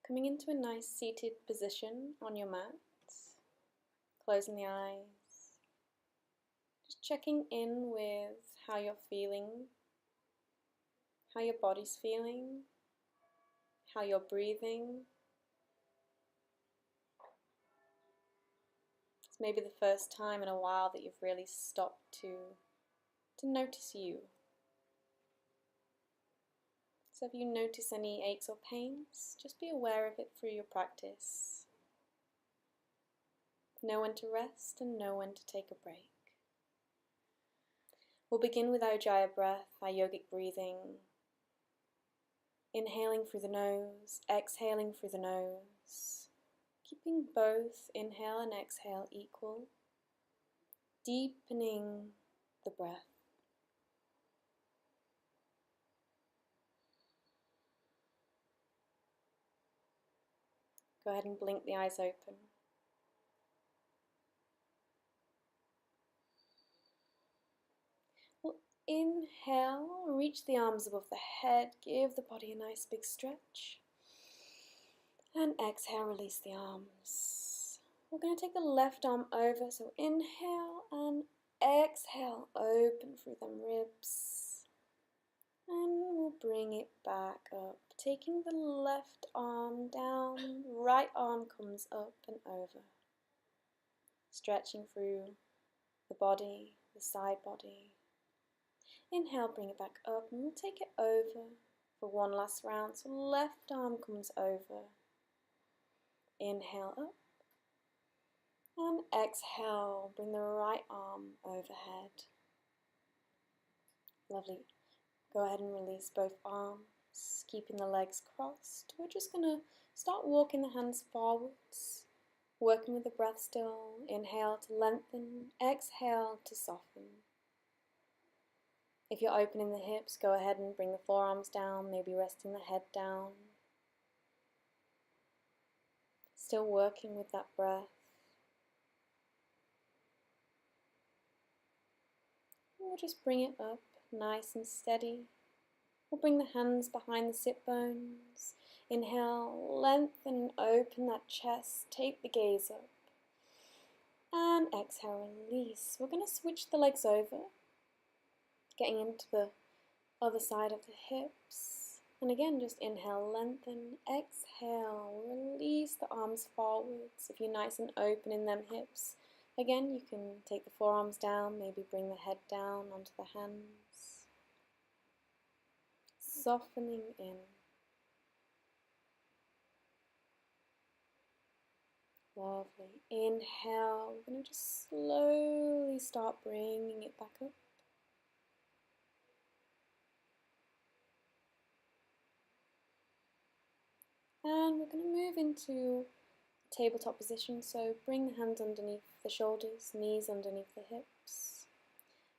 Coming into a nice seated position on your mat, closing the eyes, just checking in with how you're feeling, how your body's feeling, how you're breathing. It's maybe the first time in a while that you've really stopped to notice you. So if you notice any aches or pains, just be aware of it through your practice. Know when to rest and know when to take a break. We'll begin with our Ujjayi breath, our yogic breathing. Inhaling through the nose, exhaling through the nose. Keeping both inhale and exhale equal. Deepening the breath. Go ahead and blink the eyes open. We'll inhale, reach the arms above the head, give the body a nice big stretch. And exhale, release the arms. We're going to take the left arm over, so inhale and exhale, open through them ribs. And we'll bring it back up, taking the left arm down, right arm comes up and over. Stretching through the body, the side body. Inhale, bring it back up, and we'll take it over for one last round. So left arm comes over. Inhale up. And exhale, bring the right arm overhead. Lovely. Go ahead and release both arms, keeping the legs crossed. We're just going to start walking the hands forwards, working with the breath still. Inhale to lengthen, exhale to soften. If you're opening the hips, go ahead and bring the forearms down, maybe resting the head down. Still working with that breath. We'll just bring it up, nice and steady. We'll bring the hands behind the sit bones. Inhale, lengthen and open that chest. Take the gaze up. And exhale, release. We're going to switch the legs over, getting into the other side of the hips. And again, just inhale, lengthen, exhale, release the arms forwards. If you're nice and open in them hips, again, you can take the forearms down, maybe bring the head down onto the hands. Softening in. Lovely. Inhale. We're going to just slowly start bringing it back up. And we're going to move into tabletop position. So bring the hands underneath the shoulders, knees underneath the hips.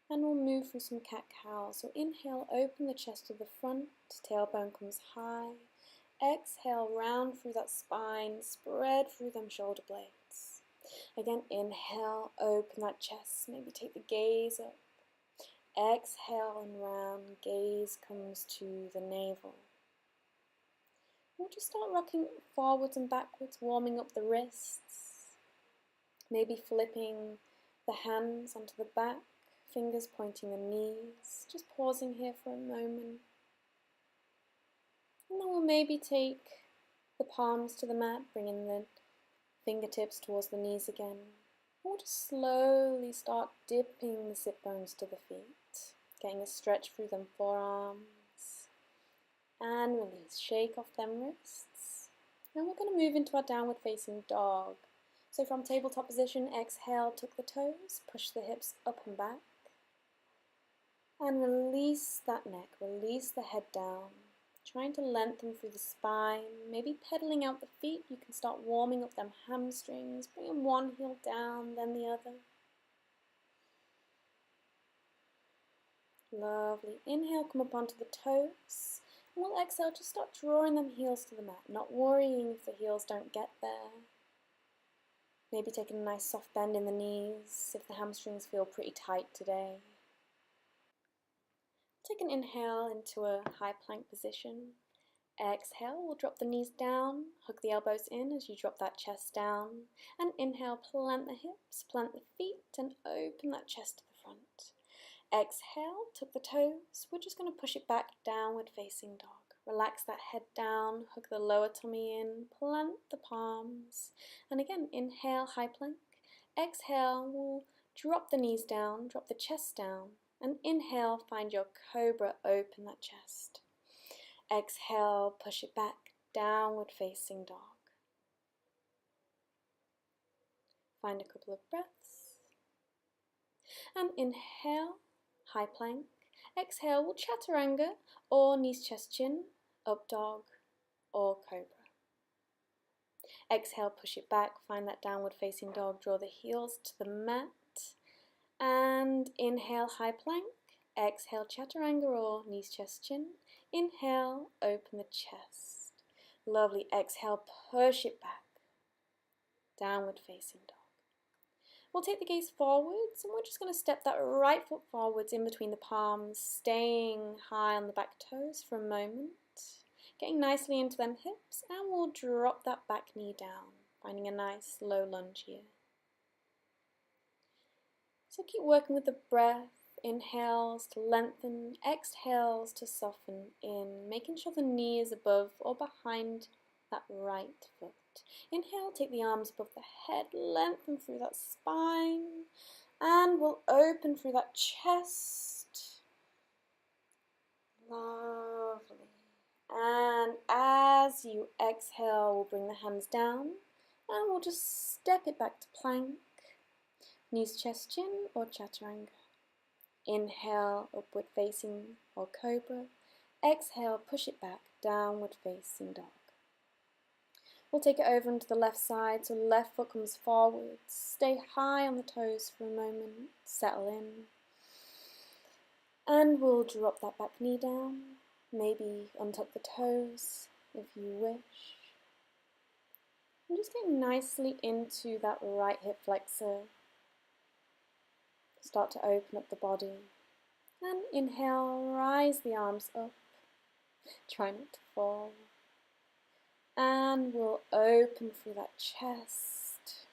And we'll move through some cat-cow. So inhale, open the chest to the front, tailbone comes high. Exhale, round through that spine, spread through them shoulder blades. Again, inhale, open that chest, maybe take the gaze up. Exhale and round, gaze comes to the navel. We'll just start rocking forwards and backwards, warming up the wrists. Maybe flipping the hands onto the back. Fingers pointing the knees, just pausing here for a moment. And then we'll maybe take the palms to the mat, bringing the fingertips towards the knees again. We'll just slowly start dipping the sit bones to the feet, getting a stretch through them forearms. And release, shake off them wrists. And we're going to move into our downward facing dog. So from tabletop position, exhale, tuck the toes, push the hips up and back. And release that neck, release the head down, trying to lengthen through the spine, maybe pedaling out the feet. You can start warming up them hamstrings, bringing one heel down, then the other. Lovely. Inhale, come up onto the toes. And we'll exhale, just start drawing them heels to the mat, not worrying if the heels don't get there. Maybe taking a nice soft bend in the knees if the hamstrings feel pretty tight today. Take an inhale into a high plank position. Exhale, we'll drop the knees down, hug the elbows in as you drop that chest down. And inhale, plant the hips, plant the feet, and open that chest to the front. Exhale, tuck the toes. We're just going to push it back, downward facing dog. Relax that head down, hug the lower tummy in, plant the palms. And again, inhale, high plank. Exhale, we'll drop the knees down, drop the chest down. And inhale, find your cobra, open that chest. Exhale, push it back, downward facing dog. Find a couple of breaths. And inhale, high plank. Exhale, we'll chaturanga or knees, chest, chin, up dog or cobra. Exhale, push it back, find that downward facing dog, draw the heels to the mat. And inhale, high plank. Exhale, chaturanga or knees, chest, chin. Inhale, open the chest. Lovely. Exhale, push it back. Downward facing dog. We'll take the gaze forwards and we're just going to step that right foot forwards in between the palms, staying high on the back toes for a moment. Getting nicely into them hips, and we'll drop that back knee down, finding a nice low lunge here. So keep working with the breath. Inhales to lengthen, exhales to soften in, making sure the knee is above or behind that right foot. Inhale, take the arms above the head, lengthen through that spine, and we'll open through that chest. Lovely. And as you exhale, we'll bring the hands down, and we'll just step it back to plank, knees, chest, chin, or chaturanga. Inhale, upward facing or cobra. Exhale, push it back, downward facing dog. We'll take it over into the left side, so left foot comes forward. Stay high on the toes for a moment, settle in. And we'll drop that back knee down, maybe untuck the toes if you wish. And just get nicely into that right hip flexor. Start to open up the body. And inhale, rise the arms up. Try not to fall. And we'll open through that chest.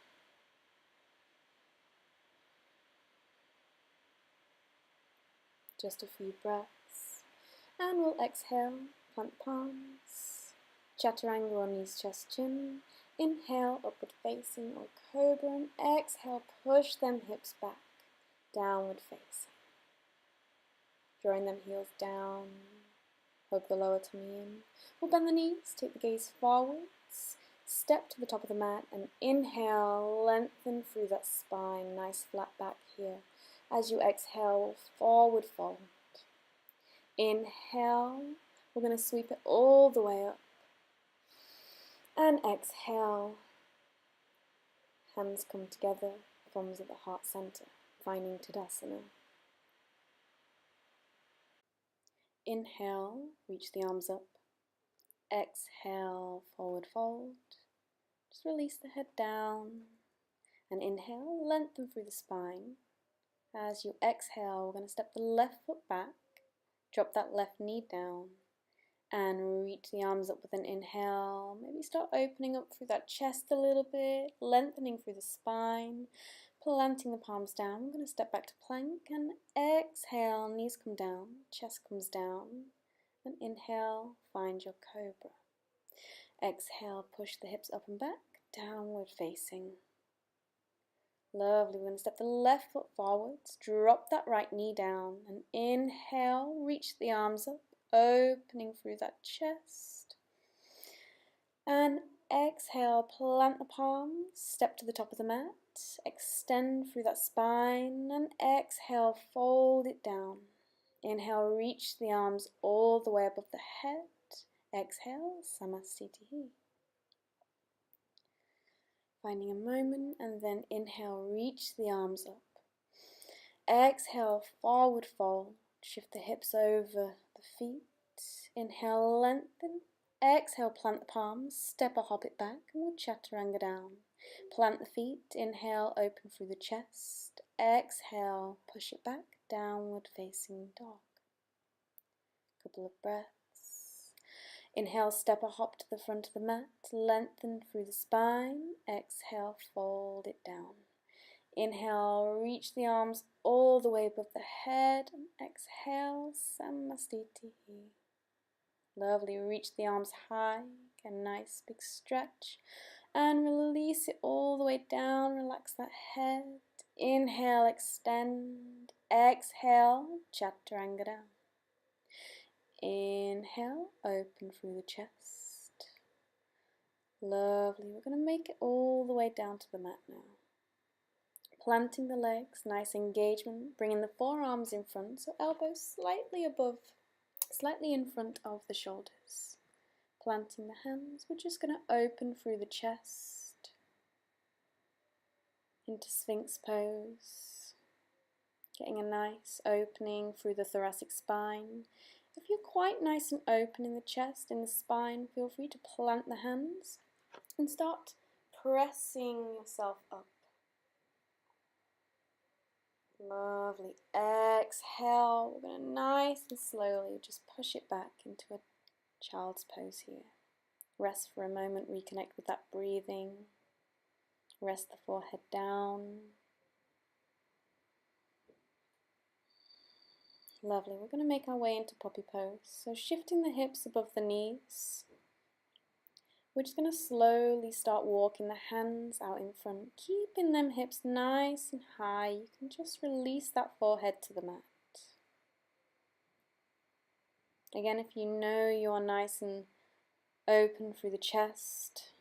Just a few breaths. And we'll exhale, plant the palms. Chaturanga or knees, chest, chin. Inhale, upward facing or cobra. And exhale, push them hips back. Downward facing. Drawing them heels down. Hug the lower tummy in. We'll bend the knees, take the gaze forwards. Step to the top of the mat and inhale, lengthen through that spine. Nice flat back here. As you exhale, forward fold. Inhale, we're going to sweep it all the way up. And exhale, hands come together, thumbs at the heart center. Finding Tadasana. Inhale, reach the arms up. Exhale, forward fold. Just release the head down. And inhale, lengthen through the spine. As you exhale, we're going to step the left foot back. Drop that left knee down. And reach the arms up with an inhale. Maybe start opening up through that chest a little bit. Lengthening through the spine. Planting the palms down. I'm going to step back to plank and exhale, knees come down, chest comes down, and inhale, find your cobra. Exhale, push the hips up and back, downward facing. Lovely. We're going to step the left foot forwards, drop that right knee down, and inhale, reach the arms up, opening through that chest. And exhale, plant the palms, step to the top of the mat. Extend through that spine and exhale, fold it down. Inhale, reach the arms all the way above the head. Exhale, Samasthiti. Finding a moment and then inhale, reach the arms up. Exhale, forward fold. Shift the hips over the feet. Inhale, lengthen. Exhale, plant the palms. Step or hop it back and we'll chaturanga down. Plant the feet, inhale, open through the chest. Exhale, push it back, downward facing dog. Couple of breaths. Inhale, step a hop to the front of the mat, lengthen through the spine. Exhale, fold it down. Inhale, reach the arms all the way above the head. And exhale, Samastiti. Lovely, reach the arms high, get a nice big stretch. And release it all the way down, relax that head. Inhale, extend. Exhale, Chaturanga down. Inhale, open through the chest. Lovely, we're going to make it all the way down to the mat now. Planting the legs, nice engagement, bringing the forearms in front, so elbows slightly in front of the shoulders. Planting the hands, we're just going to open through the chest into Sphinx pose, getting a nice opening through the thoracic spine. If you're quite nice and open in the chest, in the spine, feel free to plant the hands and start pressing yourself up. Lovely. Exhale. We're going to nice and slowly just push it back into a child's pose here. Rest for a moment, reconnect with that breathing. Rest the forehead down. Lovely. We're going to make our way into puppy pose. So shifting the hips above the knees. We're just going to slowly start walking the hands out in front, keeping them hips nice and high. You can just release that forehead to the mat. Again, if you know you are nice and open through the chest,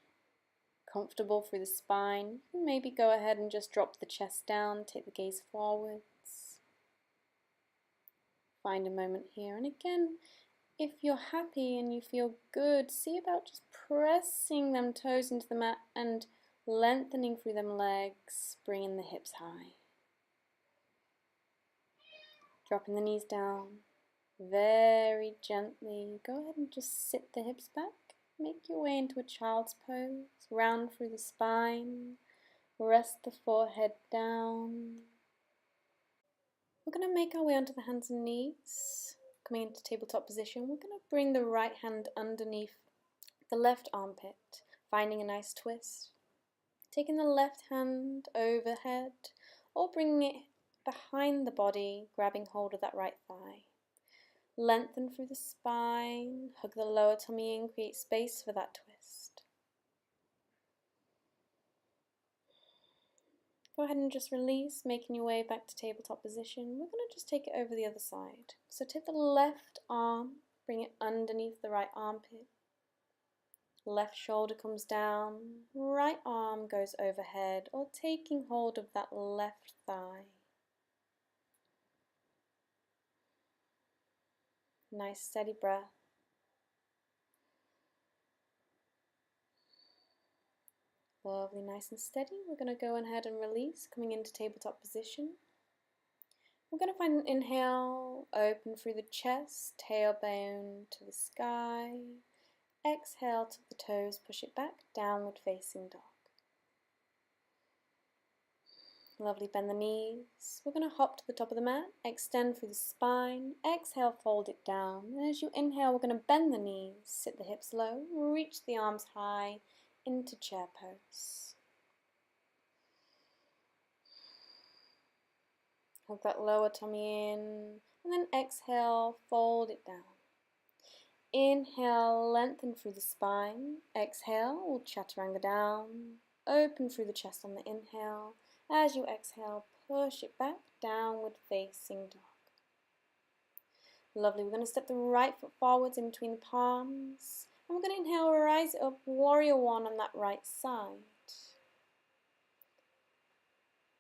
comfortable through the spine, you can maybe go ahead and just drop the chest down, take the gaze forwards. Find a moment here, and again, if you're happy and you feel good, see about just pressing them toes into the mat and lengthening through them legs, bringing the hips high. Dropping the knees down very gently. Go ahead and just sit the hips back. Make your way into a child's pose. Round through the spine. Rest the forehead down. We're going to make our way onto the hands and knees. Coming into tabletop position, we're going to bring the right hand underneath the left armpit, finding a nice twist. Taking the left hand overhead, or bringing it behind the body, grabbing hold of that right thigh. Lengthen through the spine, hug the lower tummy in, create space for that twist. Go ahead and just release, making your way back to tabletop position. We're going to just take it over the other side. So take the left arm, bring it underneath the right armpit. Left shoulder comes down, right arm goes overhead, or taking hold of that left thigh. Nice steady breath. Lovely, nice and steady. We're going to go ahead and release, coming into tabletop position. We're going to find an inhale, open through the chest, tailbone to the sky. Exhale to the toes, push it back, downward facing dog. Lovely, bend the knees. We're going to hop to the top of the mat, extend through the spine. Exhale, fold it down. And as you inhale, we're going to bend the knees, sit the hips low, reach the arms high into chair pose. Hug that lower tummy in, and then exhale, fold it down. Inhale, lengthen through the spine. Exhale, we'll chaturanga down. Open through the chest on the inhale. As you exhale, push it back, downward facing dog. Lovely, we're going to step the right foot forwards in between the palms. And we're going to inhale, rise up, warrior one on that right side.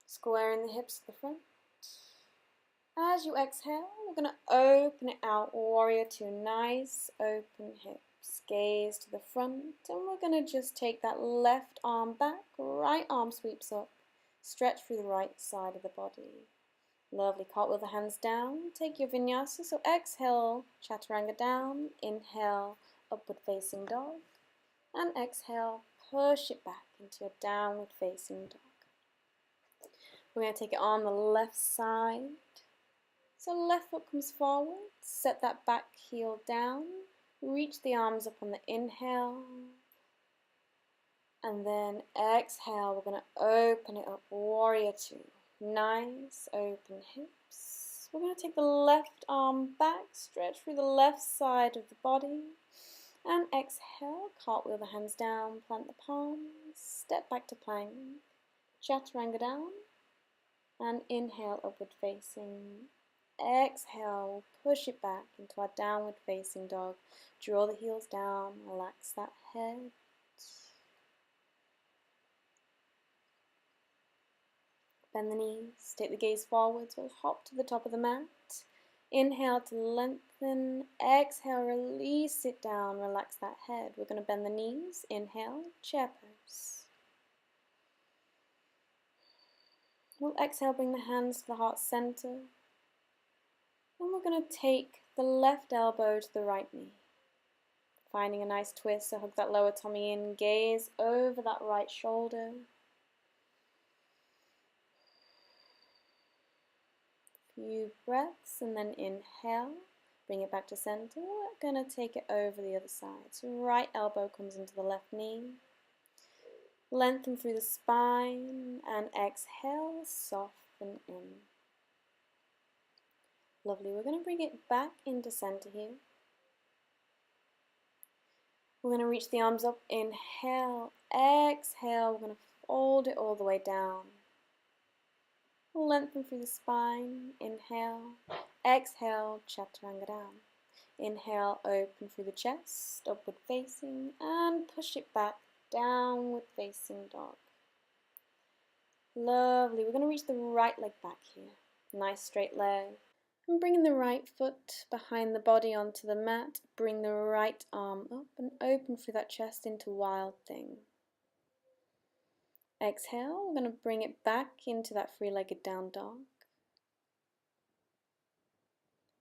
Squaring the hips to the front. As you exhale, we're going to open it out, warrior two, nice open hips. Gaze to the front, and we're going to just take that left arm back, right arm sweeps up. Stretch through the right side of the body. Lovely, cartwheel the hands down, take your vinyasa, so exhale, chaturanga down, inhale, upward facing dog, and exhale, push it back into your downward facing dog. We're going to take it on the left side. So left foot comes forward, set that back heel down, Reach the arms up on the inhale. And then exhale, we're going to open it up, warrior two. Nice open hips. We're going to take the left arm back, stretch through the left side of the body. And exhale, cartwheel the hands down, plant the palms, step back to plank, chaturanga down. And inhale, upward facing. Exhale, push it back into our downward facing dog. Draw the heels down, relax that head. Bend the knees, take the gaze forwards, we'll hop to the top of the mat. Inhale to lengthen, exhale, release it down, relax that head. We're going to bend the knees, inhale, chair pose. We'll exhale, bring the hands to the heart center. And we're going to take the left elbow to the right knee. Finding a nice twist, so hug that lower tummy in, gaze over that right shoulder. Few breaths and then inhale, bring it back to center. We're going to take it over the other side. So right elbow comes into the left knee. Lengthen through the spine and exhale, soften in. Lovely. We're going to bring it back into center here. We're going to reach the arms up, inhale, exhale. We're going to fold it all the way down. Lengthen through the spine, inhale, exhale, chaturanga down. Inhale, open through the chest, upward facing, and push it back, downward facing dog. Lovely, we're going to reach the right leg back here. Nice straight leg. And bringing the right foot behind the body onto the mat, bring the right arm up and open through that chest into Wild Thing. Exhale, we're going to bring it back into that three-legged down dog.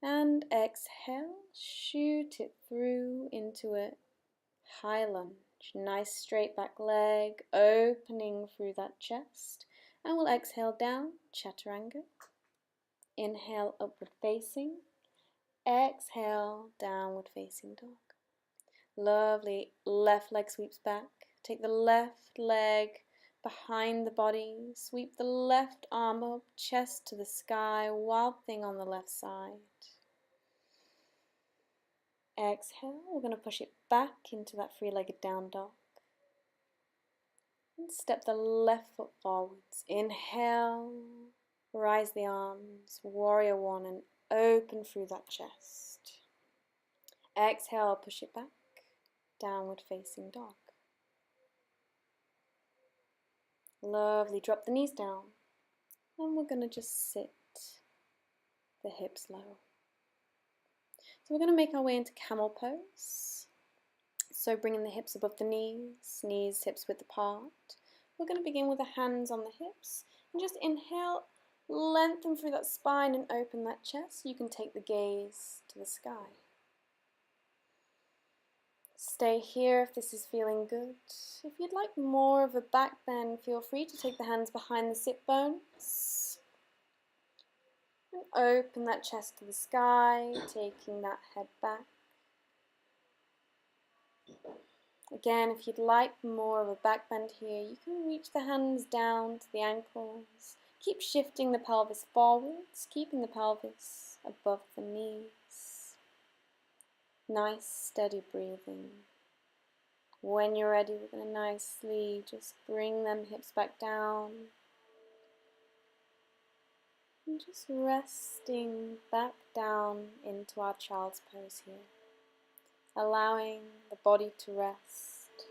And exhale, shoot it through into a high lunge. Nice straight back leg, opening through that chest. And we'll exhale down, chaturanga. Inhale, upward facing. Exhale, downward facing dog. Lovely, left leg sweeps back. Take the left leg behind the body, sweep the left arm up, chest to the sky, Wild Thing on the left side. Exhale, we're going to push it back into that three-legged down dog. And step the left foot forwards. Inhale, rise the arms, warrior one, and open through that chest. Exhale, push it back, downward facing dog. Lovely, drop the knees down, and we're going to just sit the hips low. So we're going to make our way into camel pose. So bringing the hips above the knees, hips width apart. We're going to begin with the hands on the hips, and just inhale, lengthen through that spine and open that chest. You can take the gaze to the sky. Stay here if this is feeling good. If you'd like more of a back bend, feel free to take the hands behind the sit bones. And open that chest to the sky, taking that head back. Again, if you'd like more of a back bend here, you can reach the hands down to the ankles. Keep shifting the pelvis forwards, keeping the pelvis above the knees. Nice, steady breathing. When you're ready, we're going to nicely just bring them hips back down. And just resting back down into our child's pose here. Allowing the body to rest.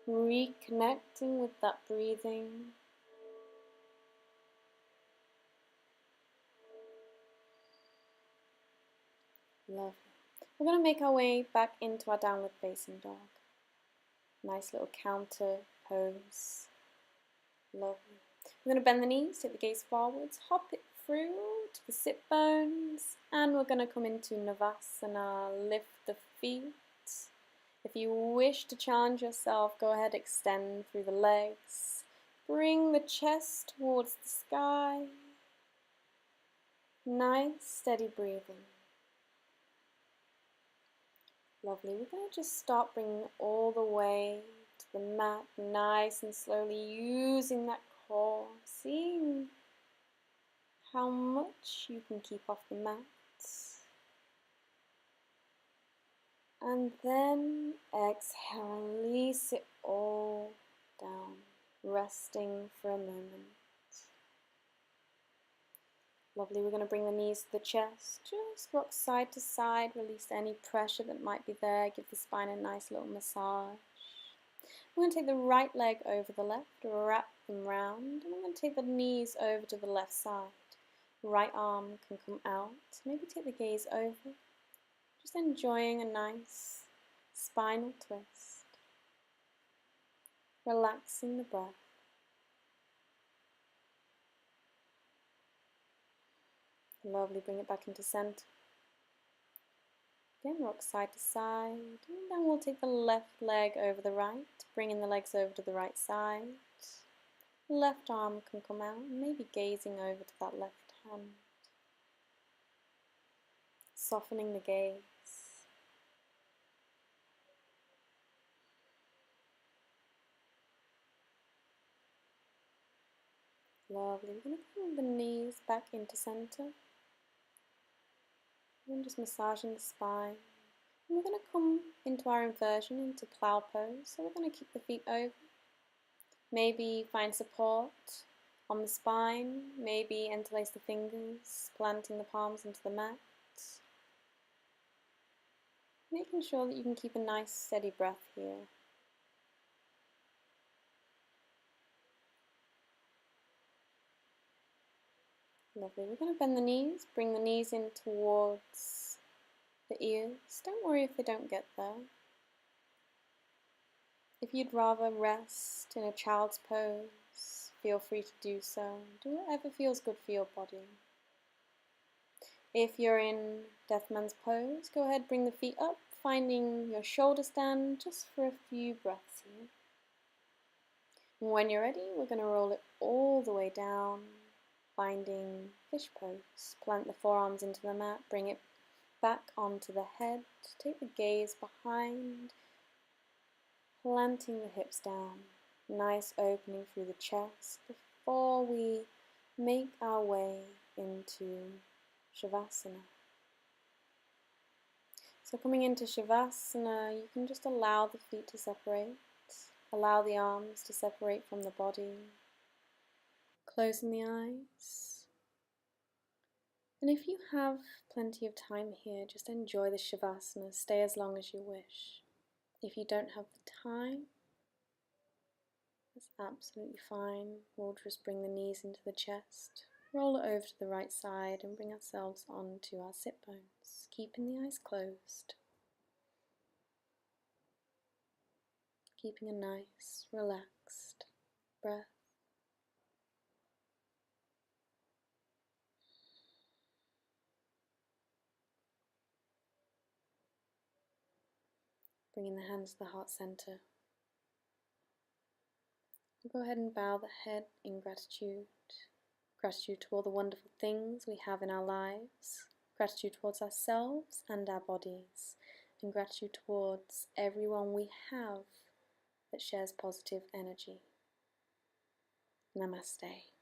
Reconnecting with that breathing. Lovely. We're going to make our way back into our downward facing dog. Nice little counter pose. Lovely. We're going to bend the knees, take the gaze forwards, hop it through to the sit bones, and we're going to come into Navasana, lift the feet. If you wish to challenge yourself, go ahead, extend through the legs. Bring the chest towards the sky. Nice, steady breathing. Lovely. We're going to just start bringing it all the way to the mat, nice and slowly, using that core, seeing how much you can keep off the mat. And then exhale, release it all down, resting for a moment. Lovely, we're going to bring the knees to the chest, just rock side to side, release any pressure that might be there, give the spine a nice little massage. We're going to take the right leg over the left, wrap them round, and we're going to take the knees over to the left side. Right arm can come out, maybe take the gaze over, just enjoying a nice spinal twist, relaxing the breath. Lovely, bring it back into center. Again, rock side to side, and then we'll take the left leg over the right, bringing the legs over to the right side. Left arm can come out, maybe gazing over to that left hand. Softening the gaze. Lovely, we're going to bring the knees back into center. And just massaging the spine. And we're going to come into our inversion, into plow pose. So we're going to keep the feet over. Maybe find support on the spine. Maybe interlace the fingers, planting the palms into the mat. Making sure that you can keep a nice steady breath here. Lovely. We're going to bend the knees, bring the knees in towards the ears. Don't worry if they don't get there. If you'd rather rest in a child's pose, feel free to do so. Do whatever feels good for your body. If you're in Death Man's pose, go ahead, bring the feet up, finding your shoulder stand just for a few breaths here. And when you're ready, we're going to roll it all the way down, finding fish pose. Plant the forearms into the mat, bring it back onto the head, take the gaze behind, planting the hips down, nice opening through the chest before we make our way into Shavasana. So coming into Shavasana, you can just allow the feet to separate, allow the arms to separate from the body, closing the eyes. And if you have plenty of time here, just enjoy the Shavasana, stay as long as you wish. If you don't have the time, that's absolutely fine. We'll just bring the knees into the chest, roll it over to the right side and bring ourselves onto our sit bones, keeping the eyes closed. Keeping a nice, relaxed breath. Bringing the hands to the heart center. We'll go ahead and bow the head in gratitude. Gratitude to all the wonderful things we have in our lives. Gratitude towards ourselves and our bodies. And gratitude towards everyone we have that shares positive energy. Namaste.